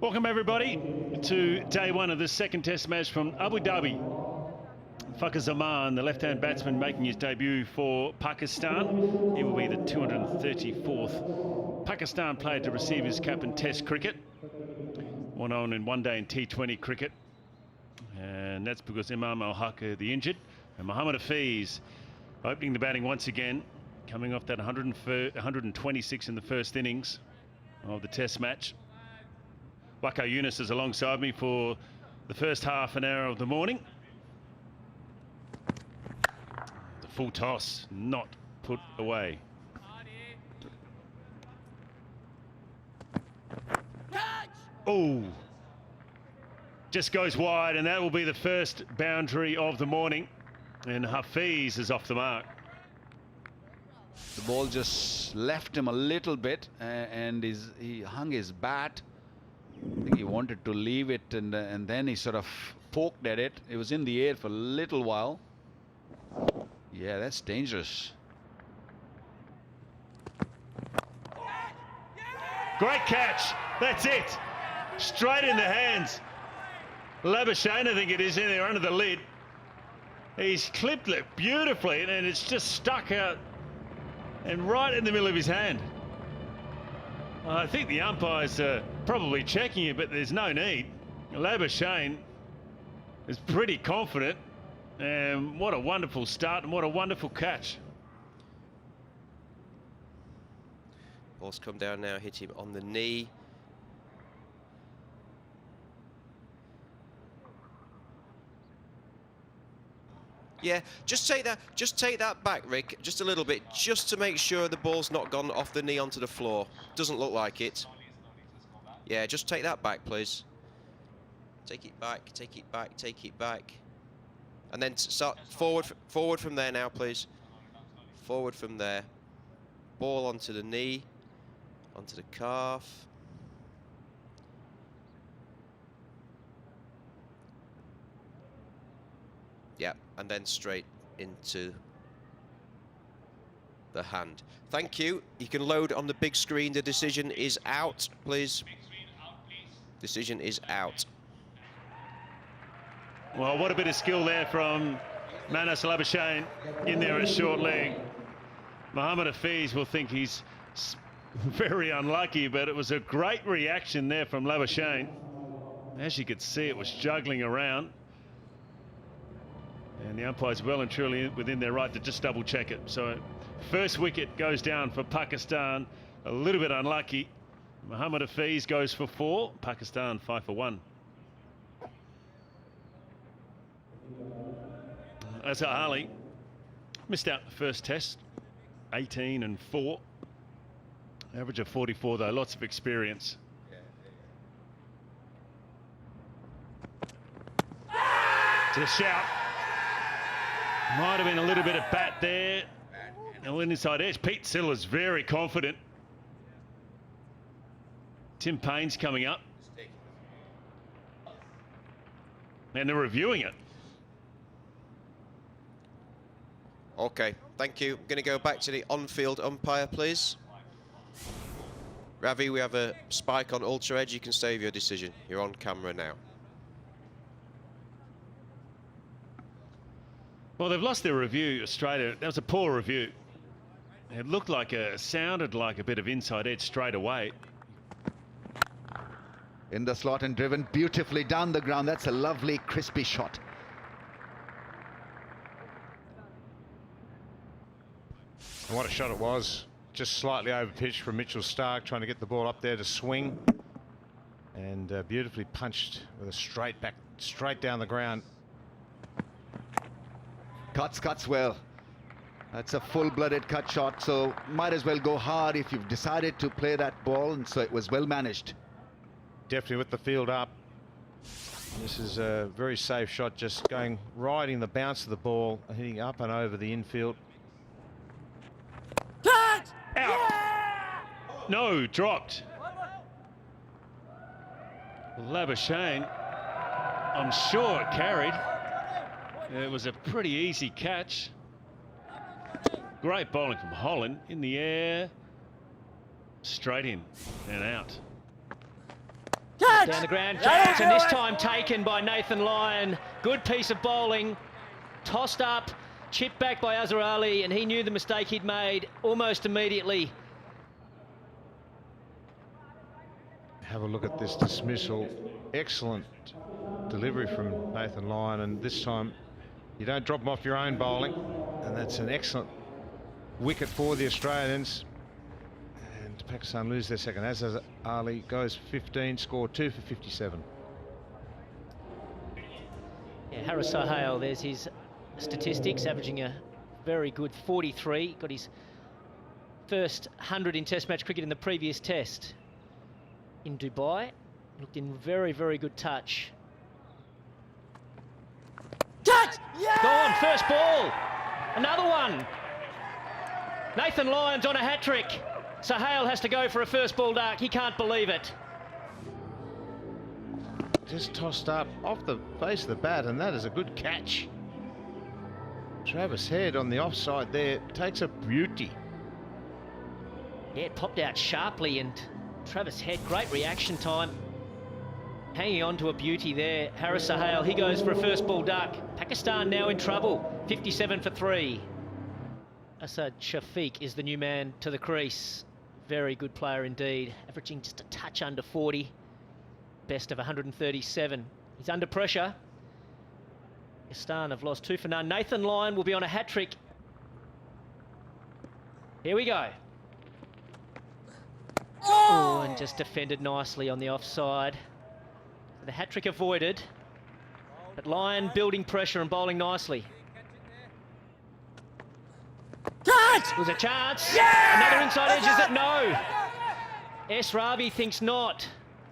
Welcome everybody to day one of the second test match from Abu Dhabi. Fakhar Zaman, the left-hand batsman, making his debut for Pakistan. He will be the 234th Pakistan player to receive his cap in test cricket. One on in one day in T20 cricket. And that's because Imam Al-Haq, the injured, and Mohammad Hafiz opening the batting once again, coming off that 126 in the first innings of the test match. Waqar Younis is alongside me for the first half an hour of the morning. The full toss not put away. Oh, just goes wide, and that will be the first boundary of the morning. And Hafiz is off the mark. The ball just left him a little bit, and he hung his bat. I think he wanted to leave it, and then he sort of poked at it. It was in the air for a little while. Yeah, that's dangerous. Great catch. That's it. Straight in the hands. Labuschagne, I think it is, in there under the lid. He's clipped it beautifully, and it's just stuck out and right in the middle of his hand. I think the umpires are probably checking it, but there's no need. Labuschagne is pretty confident, and what a wonderful start and what a wonderful catch. Ball's come down now, hit him on the knee. Yeah, just take that back, Rick, just a little bit, just to make sure the ball's not gone off the knee onto the floor. Doesn't look like it. Yeah, just take that back, please. Take it back, take it back, take it back. And then start forward from there now, please. Forward from there. Ball onto the knee, onto the calf. Yeah, and then straight into the hand. Thank you. You can load on the big screen. The decision is out, please. Decision is out. Well, what a bit of skill there from Manas Labuschagne in there at short leg. Mohammad Hafiz will think he's very unlucky, but it was a great reaction there from Labuschagne. As you could see, it was juggling around. And the umpire's well and truly within their right to just double check it. So first wicket goes down for Pakistan. A little bit unlucky. Mohammad Hafiz goes for 4. Pakistan 5 for 1. Azhar Ali missed out the first test. 18 and 4. Average of 44 though. Lots of experience. To shout. Might have been a little bit of bat there. And inside edge. Pete Siddle's very confident. Tim Paine's coming up. And they're reviewing it. Okay, thank you. I'm going to go back to the on-field umpire, please. Ravi, we have a spike on Ultra Edge. You can save your decision. You're on camera now. Well, they've lost their review, Australia. That was a poor review. It looked like sounded like a bit of inside edge straight away. In the slot and driven beautifully down the ground. That's a lovely, crispy shot. And what a shot it was. Just slightly over pitch from Mitchell Starc, trying to get the ball up there to swing. And beautifully punched with a straight back, straight down the ground. Cuts well. That's a full-blooded cut shot, so might as well go hard if you've decided to play that ball, and so it was well managed. Definitely with the field up. This is a very safe shot, just going riding the bounce of the ball, hitting up and over the infield. Out! Yeah! No, dropped. Labuschagne, I'm sure it carried. It was a pretty easy catch. Great bowling from Holland in the air. Straight in and out. Down the ground, chance, and this time taken by Nathan Lyon. Good piece of bowling, tossed up, chipped back by Azhar Ali, and he knew the mistake he'd made almost immediately. Have a look at this dismissal. Excellent delivery from Nathan Lyon, and this time you don't drop him off your own bowling, and that's an excellent wicket for the Australians. And Pakistan lose their second. Azhar Ali goes 15, scored 2 for 57. Yeah, Haris Sohail, there's his statistics, averaging a very good 43. Got his first 100 in Test match cricket in the previous Test in Dubai. Looked in very, very good touch. Catch! Yeah! Gone, first ball. Another one. Nathan Lyon's on a hat-trick. Sohail has to go for a first ball duck. He can't believe it. Just tossed up off the face of the bat, and that is a good catch. Travis Head on the offside there takes a beauty. Yeah, it popped out sharply, and Travis Head, great reaction time. Hanging on to a beauty there. Haris Sohail, he goes for a first ball duck. Pakistan now in trouble, 57 for 3. Asad Shafiq is the new man to the crease. Very good player indeed, averaging just a touch under 40. Best of 137. He's under pressure. Pakistan have lost 2 for none. Nathan Lyon will be on a hat-trick. Here we go. Oh, and just defended nicely on the offside. The hat-trick avoided, but Lyon building pressure and bowling nicely. Catch! Was a chance. Yeah! Another inside edge, is it? No. S. Ravi thinks not.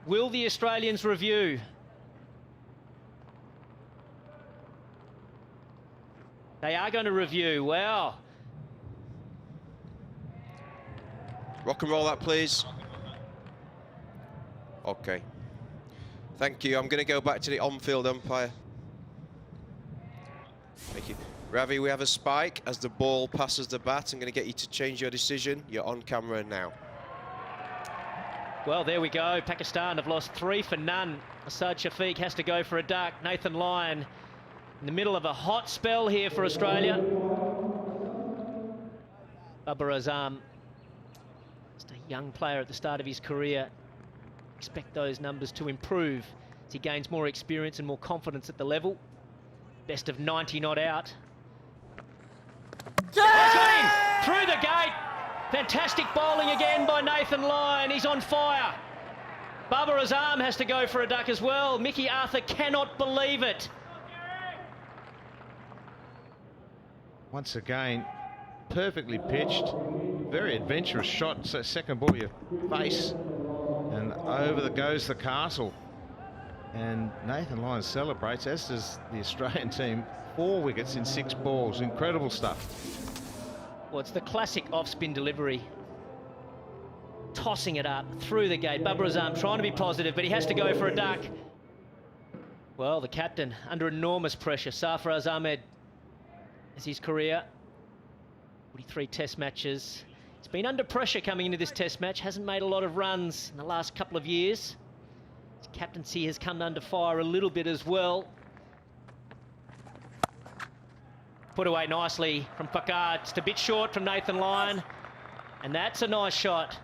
Will the Australians review? They are going to review. Wow. Rock and roll that, please. Okay. Thank you. I'm going to go back to the on-field umpire. Thank you. Ravi, we have a spike as the ball passes the bat. I'm going to get you to change your decision. You're on camera now. Well, there we go. Pakistan have lost 3 for none. Asad Shafiq has to go for a duck. Nathan Lyon in the middle of a hot spell here for Australia. Babar Azam, just a young player at the start of his career. Expect those numbers to improve as he gains more experience and more confidence at the level. Best of 90 not out. Yeah! Through the gate. Fantastic bowling again by Nathan Lyon. He's on fire. Babar Azam has to go for a duck as well. Mickey Arthur cannot believe it. Once again, perfectly pitched, very adventurous shot. So second ball, your face, and over goes the castle. And Nathan Lyon celebrates, as does the Australian team. 4 wickets in 6 balls. Incredible stuff. Well, it's the classic off-spin delivery. Tossing it up through the gate. Babar Azam trying to be positive, but he has to go for a duck. Well, the captain under enormous pressure. Sarfaraz Ahmed is his career. 43 test matches. He's been under pressure coming into this test match. Hasn't made a lot of runs in the last couple of years. His captaincy has come under fire a little bit as well. Put away nicely from Fakar. Just a bit short from Nathan Lyon. And that's a nice shot.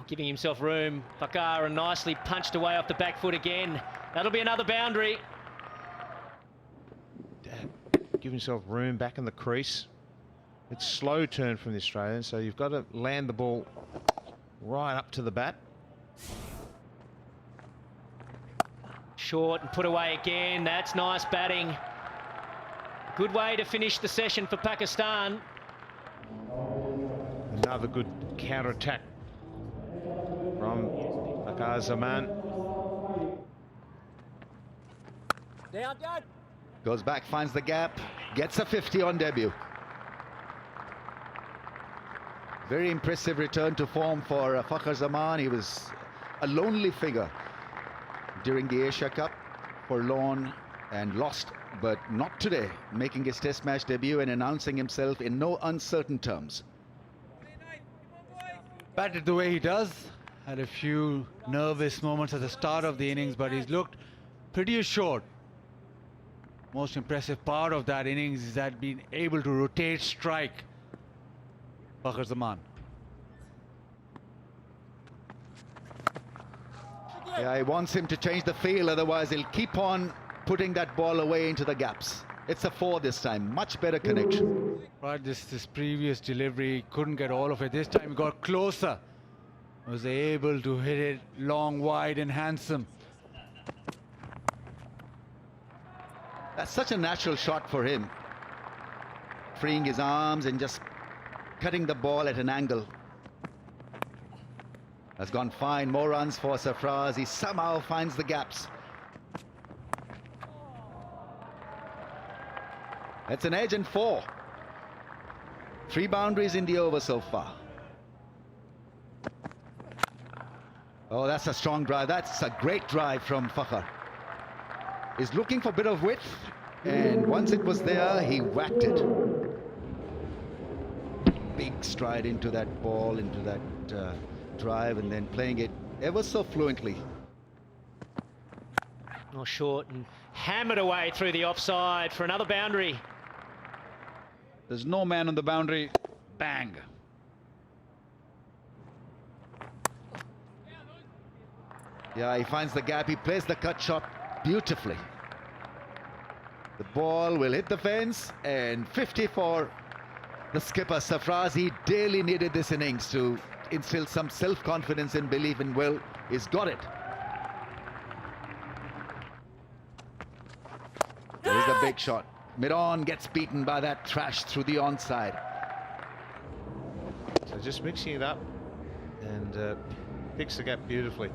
Giving himself room. Fakar and nicely punched away off the back foot again. That'll be another boundary. Give himself room back in the crease. It's slow turn from the Australians, so you've got to land the ball right up to the bat. Short and put away again. That's nice batting. Good way to finish the session for Pakistan. Another good counter-attack from Fakar Zaman. Down, down. Goes back, finds the gap, gets a 50 on debut. Very impressive return to form for Fakar Zaman. He was a lonely figure during the Asia Cup, forlorn and lost, but not today, making his test match debut and announcing himself in no uncertain terms. Batted the way he does, had a few nervous moments at the start of the innings, but he's looked pretty assured. Most impressive part of that innings is that being able to rotate strike Fakhar Zaman. Yeah, he wants him to change the feel, otherwise he'll keep on putting that ball away into the gaps. It's a 4 this time, much better connection. Right, this previous delivery couldn't get all of it. This time he got closer. Was able to hit it long, wide and handsome. That's such a natural shot for him. Freeing his arms and just cutting the ball at an angle. Has gone fine. More runs for Sarfraz. He somehow finds the gaps. That's an edge and 4. 3 boundaries in the over so far. Oh, that's a strong drive. That's a great drive from Fakhar. He's looking for a bit of width, and once it was there, he whacked it. Big stride into that ball, into that drive, and then playing it ever so fluently. Not short and hammered away through the offside for another boundary. There's no man on the boundary. Bang. Yeah, he finds the gap. He plays the cut shot beautifully. The ball will hit the fence, and 50 for the skipper Sarfraz. He daily needed this innings to instill some self-confidence and belief in Will. He's got it. There's the big shot. Mid-on gets beaten by that trash through the onside. So just mixing it up and picks the gap beautifully.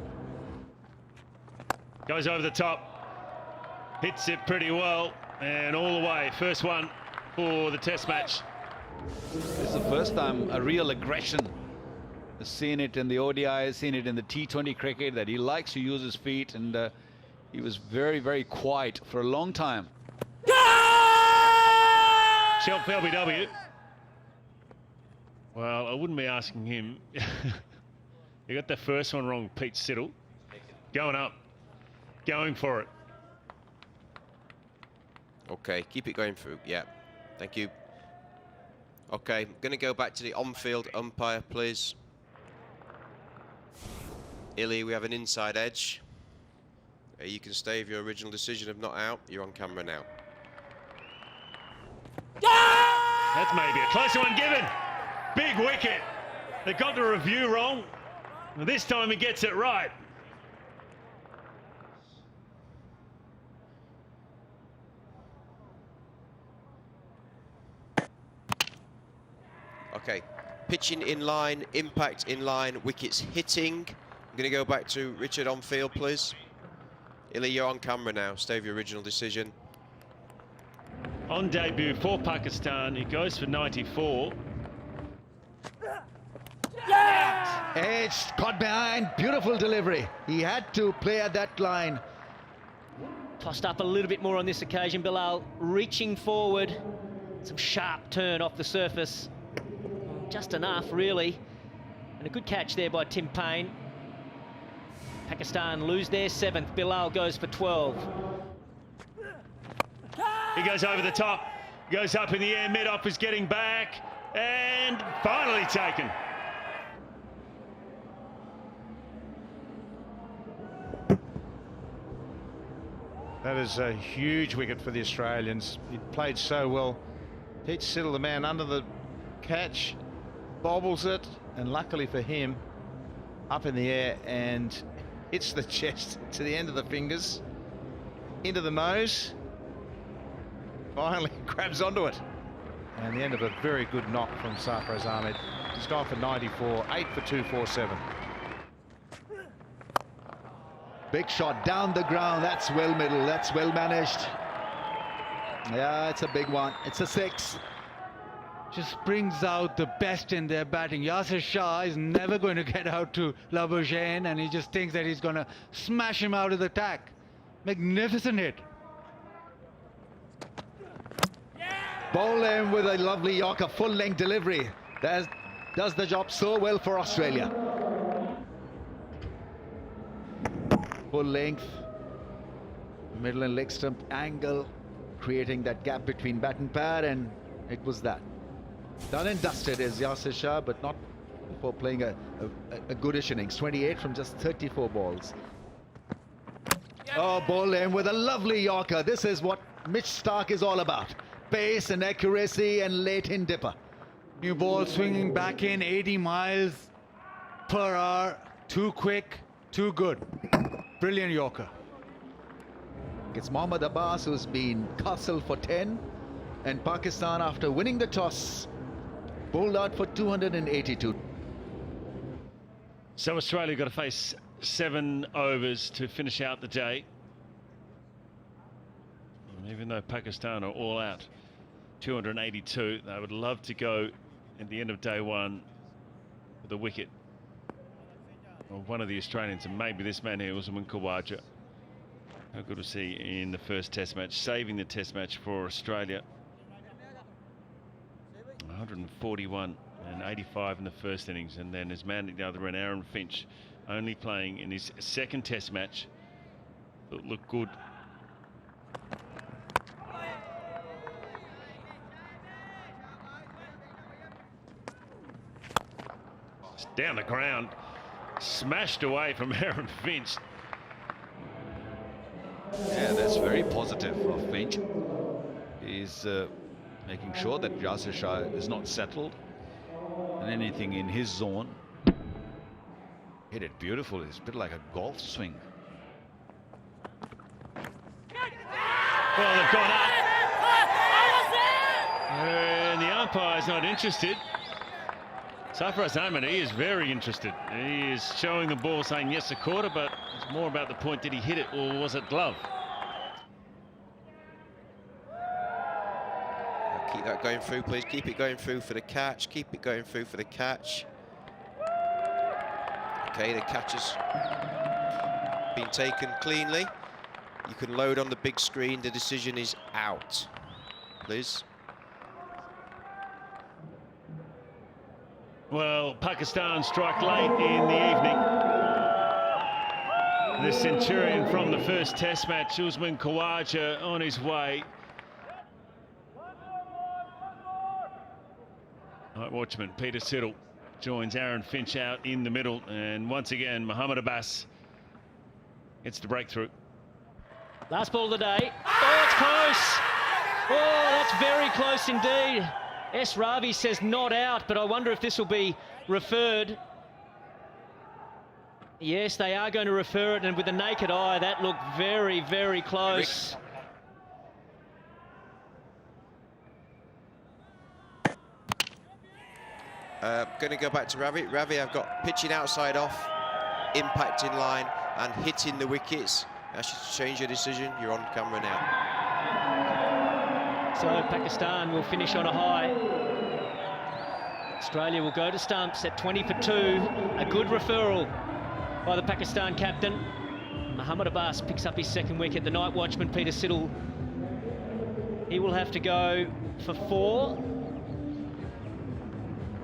Goes over the top, hits it pretty well, and all the way. First one for the Test match. This is the first time a real aggression. I've seen it in the ODI, seen it in the T20 cricket, that he likes to use his feet, and he was very, very quiet for a long time. Shelf LBW. Well, I wouldn't be asking him. You got the first one wrong, Pete Siddle. Going up, going for it. Okay, keep it going through. Yeah, thank you. Okay, I'm going to go back to the on-field umpire, please. Illy, we have an inside edge. You can stay with your original decision of not out. You're on camera now. That's maybe a closer one given. Big wicket. They got the review wrong. This time he gets it right. Okay, pitching in line, impact in line, wickets hitting. I'm going to go back to Richard on field, please. Illy, you're on camera now. Stay with your original decision. On debut for Pakistan, he goes for 94. Edge, caught behind, beautiful delivery. He had to play at that line. Tossed up a little bit more on this occasion, Bilal, reaching forward. Some sharp turn off the surface. Just enough, really. And a good catch there by Tim Payne. Pakistan lose their 7th. Bilal goes for 12. He goes over the top, goes up in the air, mid-off is getting back, and finally taken. That is a huge wicket for the Australians. He played so well. Pete Siddle, the man under the catch, bobbles it, and luckily for him, up in the air and hits the chest to the end of the fingers, into the nose. Finally grabs onto it. And the end of a very good knock from Sarfraz Ahmed. He's gone for 94, 8 for 247. Big shot down the ground. That's well middle. That's well managed. Yeah, it's a big one. It's a 6. Just brings out the best in their batting. Yasir Shah is never going to get out to Labuschagne, and he just thinks that he's going to smash him out of the tack. Magnificent hit. Bowl him with a lovely Yorker full-length delivery. That does the job so well for Australia. full length, middle and leg stump angle, creating that gap between bat and pad, and it was that. Done and dusted is Yasir Shah, but not for playing a goodish innings. 28 from just 34 balls. Oh, ball in with a lovely Yorker. This is what Mitch Starc is all about. Pace and accuracy and late-in dipper. New ball swinging back in 80 miles per hour. Too quick, too good. Brilliant Yorker. It's Mohammad Abbas who's been castled for 10, and Pakistan, after winning the toss, bowled out for 282. So Australia got to face 7 overs to finish out the day. And even though Pakistan are all out 282, they would love to go at the end of day 1 with a wicket. Or one of the Australians, and maybe this man here, Usman Khawaja. How good was he in the first test match, saving the test match for Australia. 141 and 85 in the first innings, and then his man at the other end, Aaron Finch, only playing in his second test match. It looked good. It's down the ground, smashed away from Aaron Finch. Yeah, that's very positive of Finch. He's making sure that Yasir Shah is not settled, and anything in his zone. Hit it beautiful. It's a bit like a golf swing. Well, they've gone up. And the umpire's not interested. Sarfaraz Ahmed, he is very interested. He is showing the ball, saying yes, a quarter, but it's more about the point, did he hit it or was it glove? Keep that going through, please. Keep it going through for the catch. Keep it going through for the catch. Okay, the catch has been taken cleanly. You can load on the big screen. The decision is out. Liz. Well, Pakistan strike late in the evening. The centurion from the first test match, Usman Khawaja, on his way. Night watchman Peter Siddle joins Aaron Finch out in the middle, and once again Mohammad Abbas gets the breakthrough. Last ball of the day. Oh, it's close. Oh, that's very close indeed. S. Ravi says not out, but I wonder if this will be referred. Yes, they are going to refer it, and with the naked eye, that looked very, very close. Going to go back to Ravi. Ravi, I've got pitching outside off, impact in line, and hitting the wickets. I should change your decision. You're on camera now. So Pakistan will finish on a high. Australia will go to stumps at 20 for 2. A good referral by the Pakistan captain. Mohammad Abbas picks up his second wicket. The night watchman, Peter Siddle, he will have to go for 4.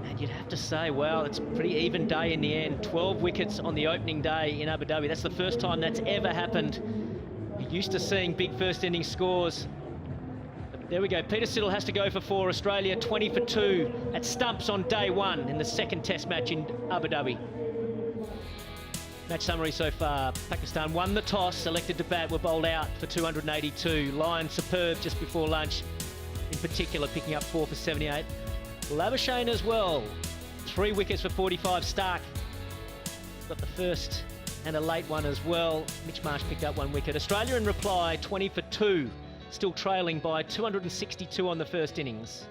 And you'd have to say, wow, it's a pretty even day in the end. 12 wickets on the opening day in Abu Dhabi. That's the first time that's ever happened. You're used to seeing big first innings scores. There we go. Peter Siddle has to go for 4. Australia 20 for 2 at stumps on day 1 in the second test match in Abu Dhabi. Match summary so far. Pakistan won the toss, elected to bat, were bowled out for 282. Lions superb just before lunch, in particular picking up 4 for 78. Labuschagne as well. 3 wickets for 45. Starc got the first and a late one as well. Mitch Marsh picked up 1 wicket. Australia in reply 20 for 2. Still trailing by 262 on the first innings.